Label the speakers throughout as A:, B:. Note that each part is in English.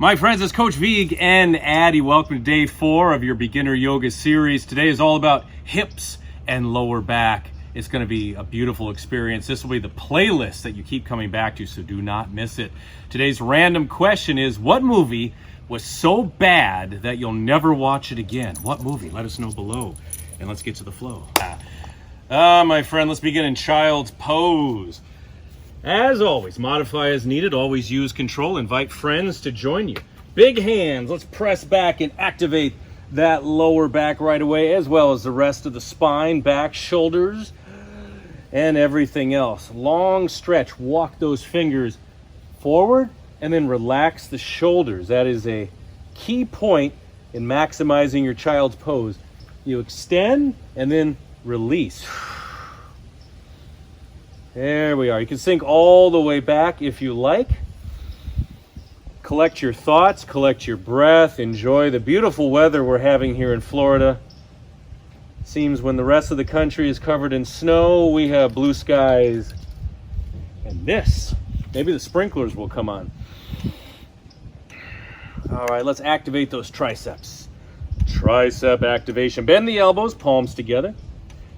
A: My friends, it's Coach Vigue and Addy. Welcome to day 4 of your beginner yoga series. Today is all about hips and lower back. It's going to be a beautiful experience. This will be the playlist that you keep coming back to, so do not miss it. Today's random question is, what movie was so bad that you'll never watch it again? What movie? Let us know below. And let's get to the flow. My friend, let's begin in child's pose. As always, modify as needed. Always use control. Invite friends to join you. Big hands. Let's press back and activate that lower back right away, as well as the rest of the spine, back, shoulders, and everything else. Long stretch. Walk those fingers forward and then relax the shoulders. That is a key point in maximizing your child's pose. You extend and then release. There we are. You can sink all the way back if you like. Collect your thoughts, collect your breath, enjoy the beautiful weather we're having here in Florida. Seems when the rest of the country is covered in snow, we have blue skies. And this, maybe the sprinklers will come on. All right, let's activate those triceps. Tricep activation. Bend the elbows, palms together.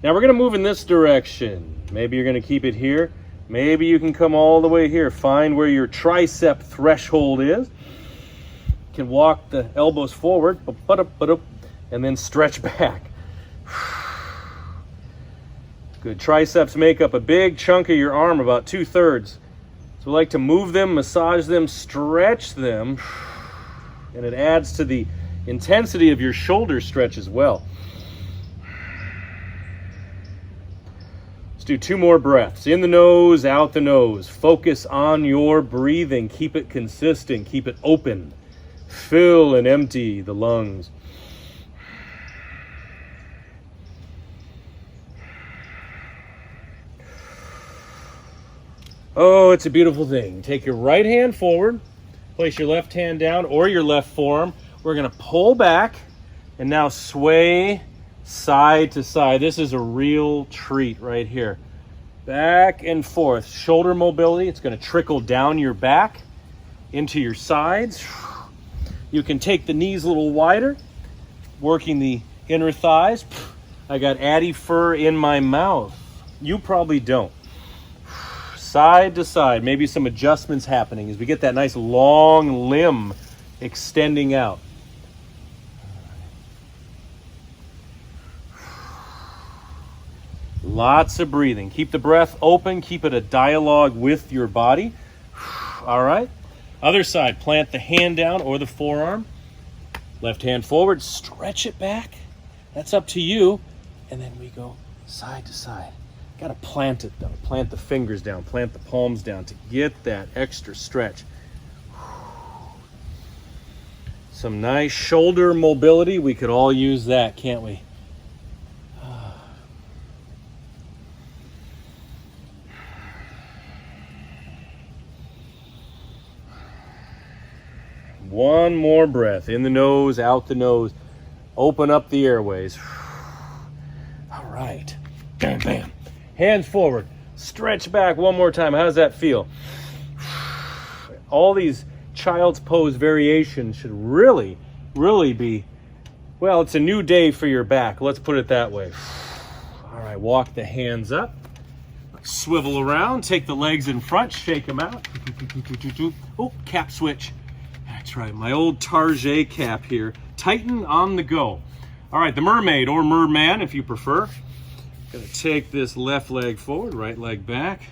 A: Now we're going to move in this direction. Maybe you're going to keep it here. Maybe you can come all the way here. Find where your tricep threshold is. You can walk the elbows forward, and then stretch back. Good. Triceps make up a big chunk of your arm, about 2/3. So we like to move them, massage them, stretch them, and it adds to the intensity of your shoulder stretch as well. Do 2 more breaths. In the nose, out the nose. Focus on your breathing. Keep it consistent. Keep it open. Fill and empty the lungs. Oh, it's a beautiful thing. Take your right hand forward. Place your left hand down or your left forearm. We're going to pull back and now sway side to side. This is a real treat right here. Back and forth. Shoulder mobility. It's going to trickle down your back into your sides. You can take the knees a little wider, working the inner thighs. I got Addy fur in my mouth. You probably don't. Side to side. Maybe some adjustments happening as we get that nice long limb extending out. Lots of breathing. Keep the breath open. Keep it a dialogue with your body. All right. Other side. Plant the hand down or the forearm. Left hand forward. Stretch it back. That's up to you. And then we go side to side. Got to plant it though. Plant the fingers down. Plant the palms down to get that extra stretch. Some nice shoulder mobility. We could all use that, can't we? One more breath. In the nose, out the nose. Open up the airways. All right. Bam, bam. Hands forward. Stretch back one more time. How does that feel? All these child's pose variations should really be, well, it's a new day for your back. Let's put it that way. All right. Walk the hands up. Swivel around. Take the legs in front. Shake them out. Oh, cap switch. That's right, my old Target cap here. Tighten on the go. All right, the mermaid or merman if you prefer. Gonna take this left leg forward, right leg back.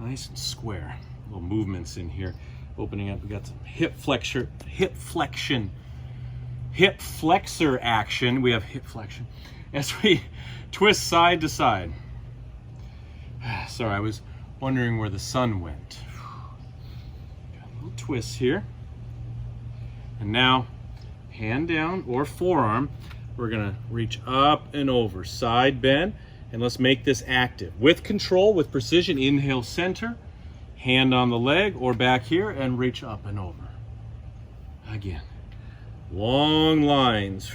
A: Nice and square. Little movements in here. Opening up, we got some hip flexor action. We have hip flexion as we twist side to side. Sorry, I was wondering where the sun went. Got a little twist here. And now, hand down or forearm, we're gonna reach up and over, side bend, and let's make this active. With control, with precision, inhale center, hand on the leg or back here, and reach up and over. Again, long lines.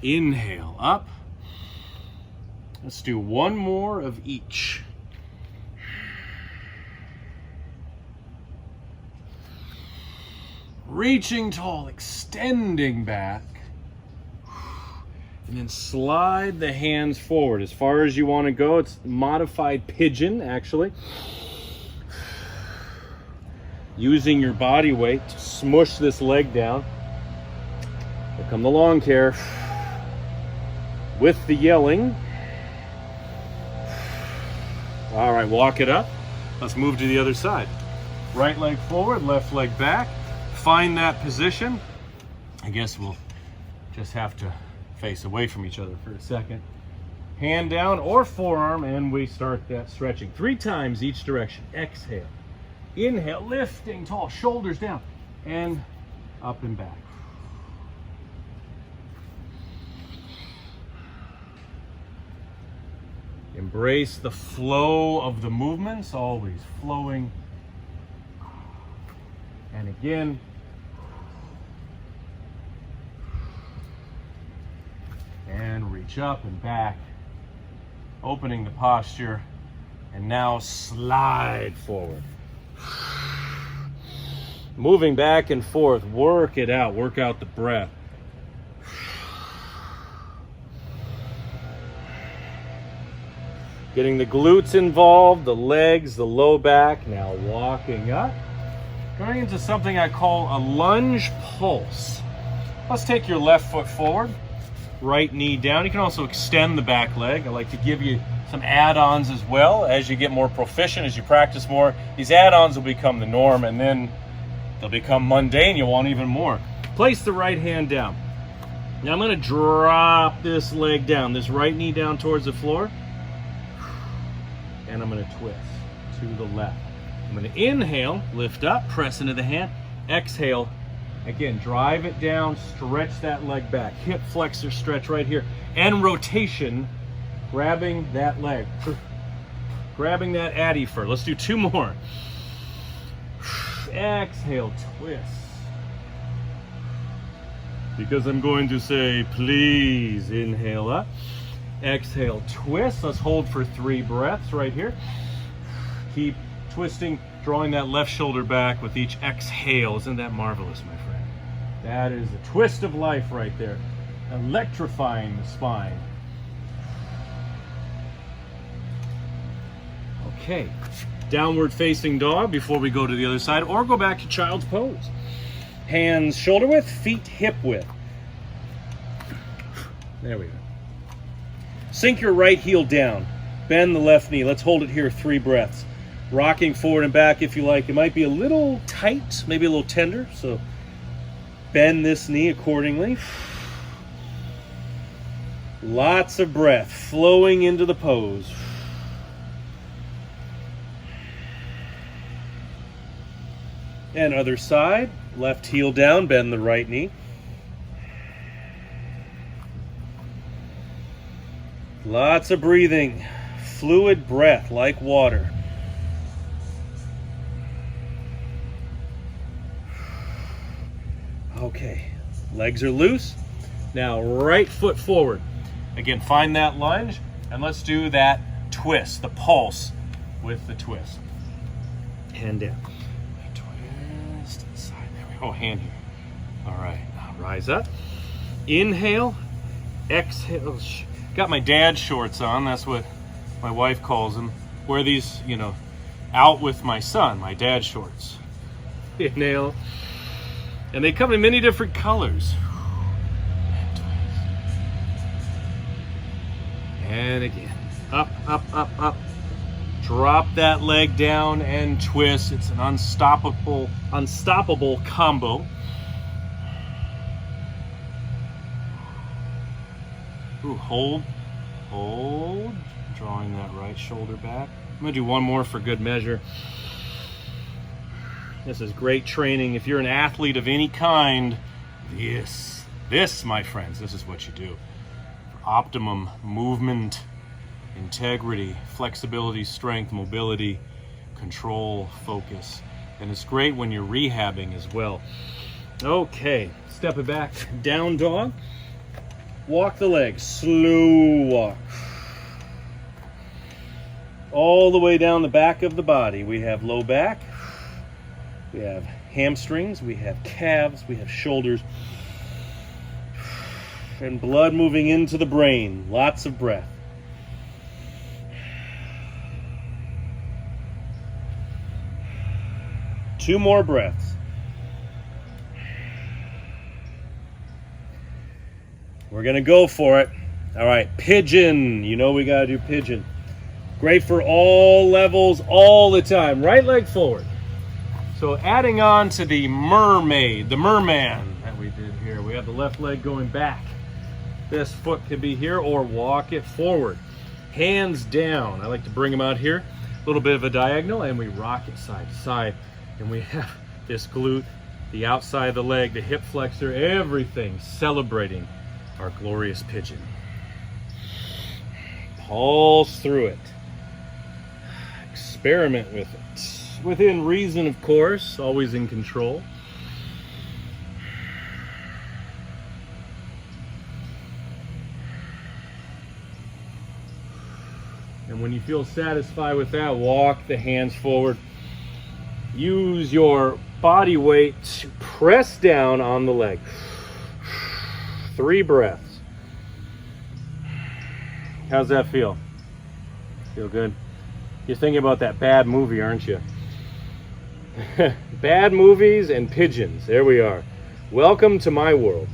A: Inhale up. Let's do one more of each. reaching tall, extending back. And then slide the hands forward as far as you want to go. It's modified pigeon, actually. Using your body weight to smush this leg down. Here come the lawn care. With the yelling. All right, walk it up. Let's move to the other side. Right leg forward, left leg back. Find that position. I guess we'll just have to face away from each other for a second. Hand down or forearm, and we start that stretching 3 times each direction. Exhale. Inhale, lifting tall, shoulders down, and up and back. Embrace the flow of the movements, always flowing. And again. And reach up and back, opening the posture, and now slide forward. Moving back and forth, work it out, work out the breath. Getting the glutes involved, the legs, the low back. Now walking up, going into something I call a lunge pulse. Let's take your left foot forward. Right knee down. You can also extend the back leg. I like to give you some add-ons as well. As you get more proficient, as you practice more, these add-ons will become the norm, and then they'll become mundane. You'll want even more. Place the right hand down. Now I'm going to drop this leg down, this right knee down towards the floor, and I'm going to twist to the left. I'm going to inhale, lift up, press into the hand, exhale. Again, drive it down, stretch that leg back. Hip flexor stretch right here. And rotation, grabbing that leg. Grabbing that addy fur. Let's do 2 more. Exhale, twist. Because I'm going to say, please inhale up. Exhale, twist. Let's hold for 3 breaths right here. Keep twisting, drawing that left shoulder back with each exhale. Isn't that marvelous, my friend? That is the twist of life right there. Electrifying the spine. Okay, downward facing dog before we go to the other side, or go back to child's pose. Hands shoulder width, feet hip width. There we go. Sink your right heel down. Bend the left knee. Let's hold it here 3 breaths. Rocking forward and back if you like. It might be a little tight, maybe a little tender, so bend this knee accordingly. Lots of breath flowing into the pose. And other side, left heel down, bend the right knee. Lots of breathing, fluid breath like water. Okay, legs are loose. Now right foot forward. Again, find that lunge, and let's do that twist, the pulse with the twist. Hand down. Twist to the side. There we go. Hand here. All right, now rise up. Inhale, exhale. Got my dad shorts on. That's what my wife calls them. Wear these, out with my son, my dad shorts. Inhale. And they come in many different colors. And again, up, up, up, up. Drop that leg down and twist. It's an unstoppable combo. Ooh, hold. Drawing that right shoulder back. I'm gonna do 1 more for good measure. This is great training. If you're an athlete of any kind, this, my friends, this is what you do. For optimum movement, integrity, flexibility, strength, mobility, control, focus. And it's great when you're rehabbing as well. Okay, step it back, down dog. Walk the legs, slow walk. All the way down the back of the body. We have low back. We have hamstrings, we have calves, we have shoulders, and blood moving into the brain. Lots of breath. Two more breaths. We're gonna go for it. All right, pigeon. You know we gotta do pigeon. Great for all levels, all the time. Right leg forward. So adding on to the mermaid, the merman that we did here, we have the left leg going back. This foot could be here or walk it forward. Hands down. I like to bring them out here. A little bit of a diagonal, and we rock it side to side. And we have this glute, the outside of the leg, the hip flexor, everything celebrating our glorious pigeon. Pulse through it. Experiment with it. Within reason, of course, always in control. And when you feel satisfied with that, walk the hands forward. Use your body weight to press down on the leg. 3 breaths. How's that feel? Feel good? You're thinking about that bad movie, aren't you? Bad movies and pigeons. There we are. Welcome to my world.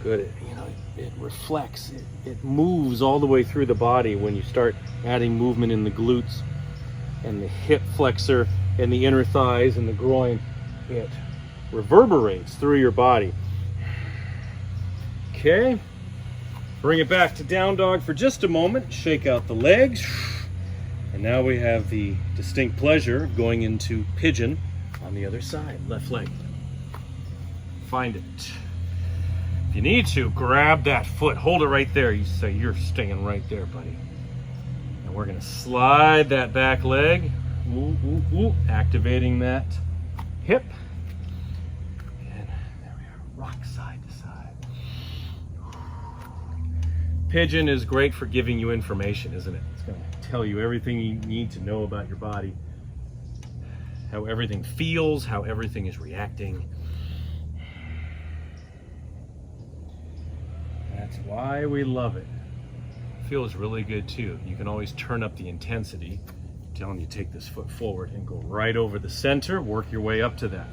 A: Good. It reflects. It moves all the way through the body when you start adding movement in the glutes and the hip flexor and the inner thighs and the groin. It reverberates through your body. Okay. Bring it back to down dog for just a moment. Shake out the legs. And now we have the distinct pleasure of going into pigeon on the other side. Left leg. Find it. If you need to, grab that foot. Hold it right there. You say, you're staying right there, buddy. And we're going to slide that back leg. Ooh, ooh, ooh. Activating that hip. And there we are. Rock side to side. Pigeon is great for giving you information, isn't it? It's going to tell you everything you need to know about your body. How everything feels, how everything is reacting. That's why we love it. Feels really good too. You can always turn up the intensity. I'm telling you, take this foot forward and go right over the center, work your way up to that.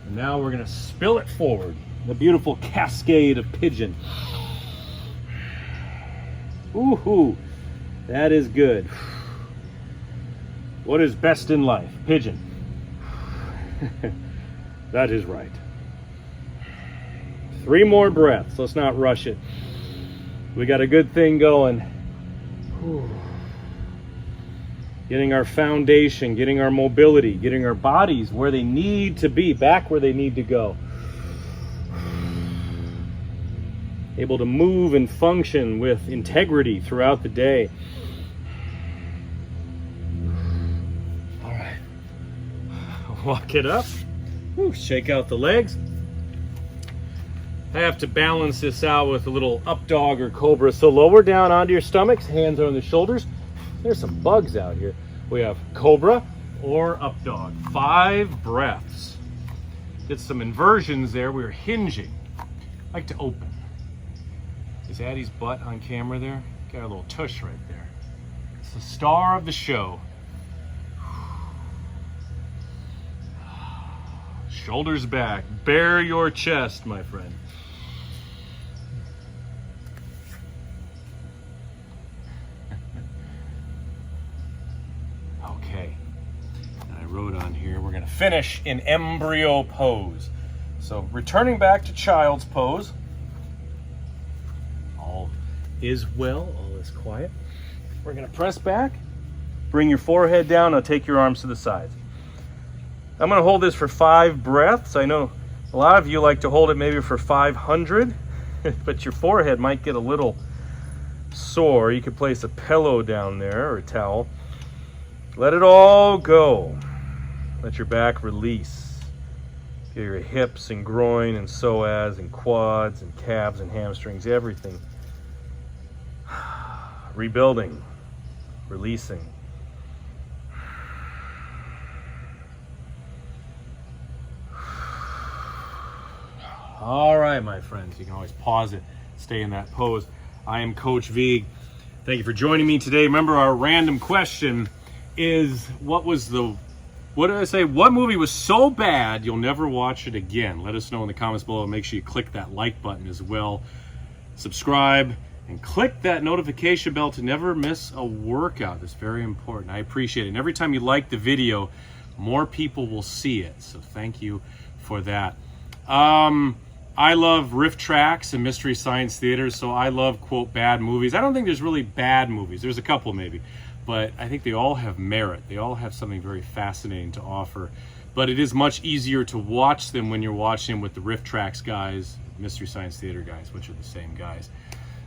A: And now we're gonna spill it forward. The beautiful cascade of pigeon. Ooh, that is good. What is best in life? Pigeon. That is right. 3 more breaths. Let's not rush it. We got a good thing going. Whew. Getting our foundation, getting our mobility, getting our bodies where they need to be, back where they need to go. Able to move and function with integrity throughout the day. All right. Walk it up. Whew. Shake out the legs. I have to balance this out with a little up dog or cobra. So lower down onto your stomachs, hands on the shoulders. There's some bugs out here. We have cobra or up dog. 5 breaths. Did some inversions there. We were hinging. I like to open. Is Addie's butt on camera there? Got a little tush right there. It's the star of the show. Shoulders back. Bare your chest, my friend. Okay. And I wrote on here, we're going to finish in embryo pose. So returning back to child's pose. All is well, all is quiet. We're going to press back. Bring your forehead down. Now take your arms to the sides. I'm going to hold this for 5 breaths. I know a lot of you like to hold it maybe for 500, but your forehead might get a little sore. You could place a pillow down there or a towel. Let it all go. Let your back release. Feel your hips and groin and psoas and quads and calves and hamstrings, everything. Rebuilding, releasing. All right, my friends, you can always pause it, stay in that pose. I am Coach Vigue. Thank you for joining me today. Remember, our random question is, what movie was so bad you'll never watch it again? Let us know in the comments below. Make sure you click that like button as well. Subscribe and click that notification bell to never miss a workout. That's very important. I appreciate it. And every time you like the video, more people will see it. So thank you for that. I love riff tracks and Mystery Science Theater, so I love, quote, bad movies. I don't think there's really bad movies. There's a couple maybe, but I think they all have merit. They all have something very fascinating to offer, but it is much easier to watch them when you're watching them with the riff tracks guys, Mystery Science Theater guys, which are the same guys.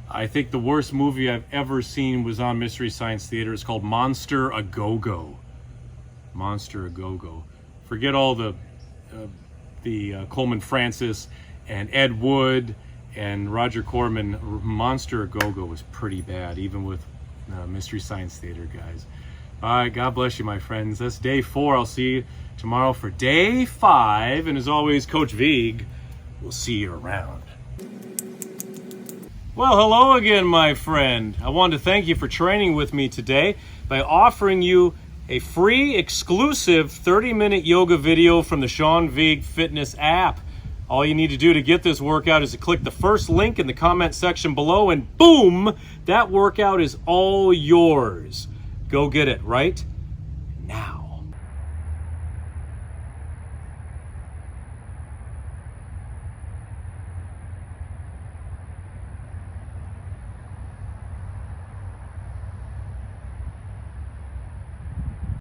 A: I think the worst movie I've ever seen was on Mystery Science Theater. It's called Monster A Go-Go. Monster A Go-Go. Forget all the Coleman Francis and Ed Wood and Roger Corman. Monster A Go-Go was pretty bad, even with Mystery Science Theater guys. All right, God bless you, my friends. That's day 4. I'll see you tomorrow for day 5. And as always, Coach Vigue will see you around. Well, hello again, my friend. I wanted to thank you for training with me today by offering you a free, exclusive 30-minute yoga video from the Sean Vigue Fitness app. All you need to do to get this workout is to click the first link in the comment section below, and boom, that workout is all yours. Go get it right now.